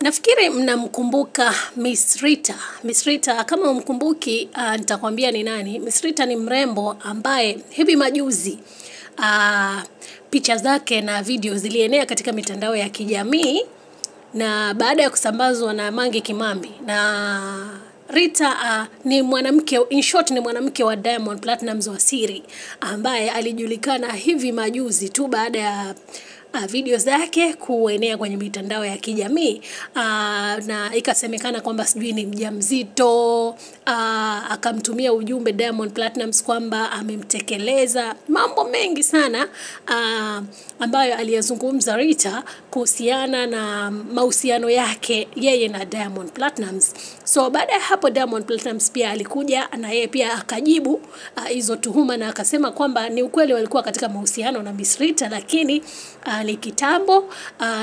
Nafikiri mnamkumbuka Miss Rita. Miss Rita kama umkumbuki, nitakwambia ni nani. Miss Rita ni mrembo ambaye hivi majuzi picha zake na video zilienea katika mitandao ya kijamii, na baada ya kusambazwa na Mange Kimambi. Na Rita ni mwanamke, in short ni mwanamke wa Diamond Platnumz wa siri, ambaye alijulikana hivi majuzi tu baada ya video zake kuenea kwenye mitandao ya kijamii, na ikasemekana kwamba sijui ni mjamzito. Akamtumia ujumbe Diamond Platnumz kwamba amemtekeleza, mambo mengi sana ambayo aliyazungumza Rita kuhusiana na mahusiano yake yeye na Diamond Platnumz. So baada ya hapo Diamond Platnumz pia alikuja na yeye pia akajibu hizo tuhuma, na akasema kwamba ni ukweli walikuwa katika mahusiano na Miss Rita, lakini ni kitambo,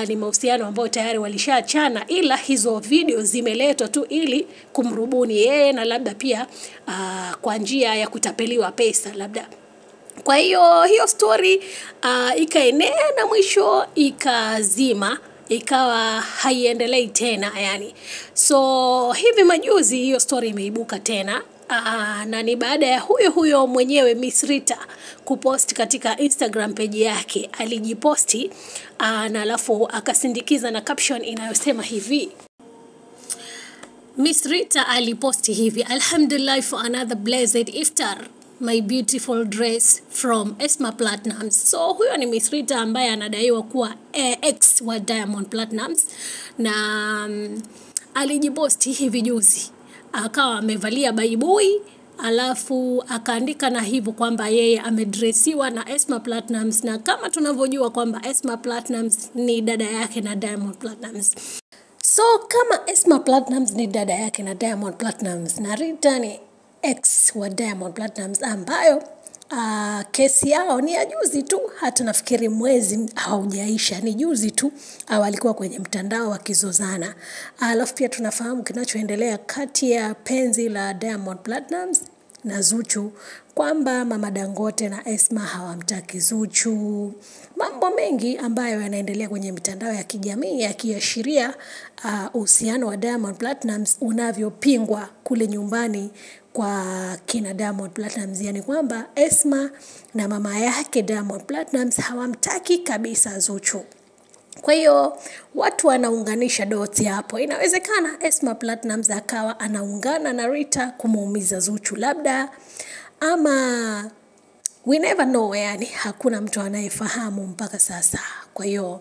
ni mahusiano ambayo tayari walishaachana, ila hizo video zimeletwa tu ili kumrubuni yeye na labda pia kwa njia ya kutapeliwa pesa labda. Kwa hiyo story ikaenea na mwisho ikazima, ikawa haiendelei tena yani. So hivi majuzi hiyo story imeibuka tena, na ni baada ya huyo mwenyewe Miss Rita kupost katika Instagram page yake. Alijiposti na alafu akasindikiza na caption inayosema hivi. Miss Rita aliposti hivi: Alhamdulillah for another blessed iftar, my beautiful dress from Esma Platnumz. So huyo ni Miss Rita ambaye anadaiwa kuwa ex wa Diamond Platnumz, na alijiposti hivi juzi akawa amevalia baibui, alafu akaandika na hivyo kwamba yeye amedresiwa na Esma Platnumz, na kama tunavyojua kwamba Esma Platnumz ni dada yake na Diamond Platnumz. So kama Esma Platnumz ni dada yake na Diamond Platnumz na Rita ni ex wa Diamond Platnumz, ambayo kesi yao ni ya juzi tu, hata nafikiri mwezi haujaisha, ni juzi tu walikuwa kwenye mtandao wakizozana. Alafu pia tunafahamu kinachoendelea kati ya penzi la Diamond Platnumz na Zuchu, kwamba Mama Dangote na Esma hawamtaki Zuchu. Mambo mengi ambayo yanaendelea kwenye mitandao ya kijamii yakiashiria uhusiano wa Diamond Platnumz unavyopingwa kule nyumbani kwa kina Diamond Platnumz, yani kwamba Esma na mama yake Diamond Platnumz hawamtaki kabisa Zuchu. Kwa hiyo watu wanaunganisha dots hapo. Inawezekana Esma Platnumz akawa anaungana na Rita kumuumiza Zuchu labda, ama we never know, yani hakuna mtu anayefahamu mpaka sasa. Kwa hiyo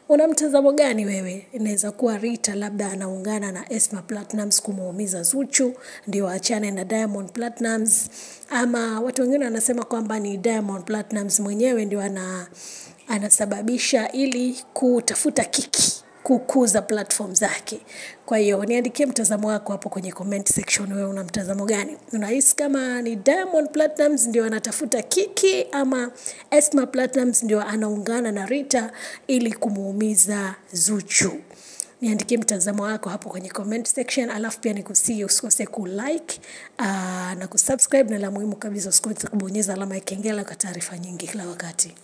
una mtazamo gani wewe? Inaweza kuwa Rita labda anaungana na Esma Platnumz kumuumiza Zuchu ndio aachane na Diamond Platnumz, ama watu wengine wanasema kwamba ni Diamond Platnumz mwenyewe ndio anasababisha ili kutafuta kiki, kukuza platform zake. Kwa hiyo niandikie mtazamo wako hapo kwenye comment section. Wewe una mtazamo gani? Unahisi kama ni Diamond Platnumz ndio anatafuta kiki, ama Esma Platnumz ndio anaungana na Rita ili kumuumiza Zuchu? Niandikie mtazamo wako hapo kwenye comment section. Alafu pia nikusii usikose kulike na kusubscribe, na la muhimu kabisa usikose kubonyeza alama ya kengele kwa taarifa nyingi kila wakati.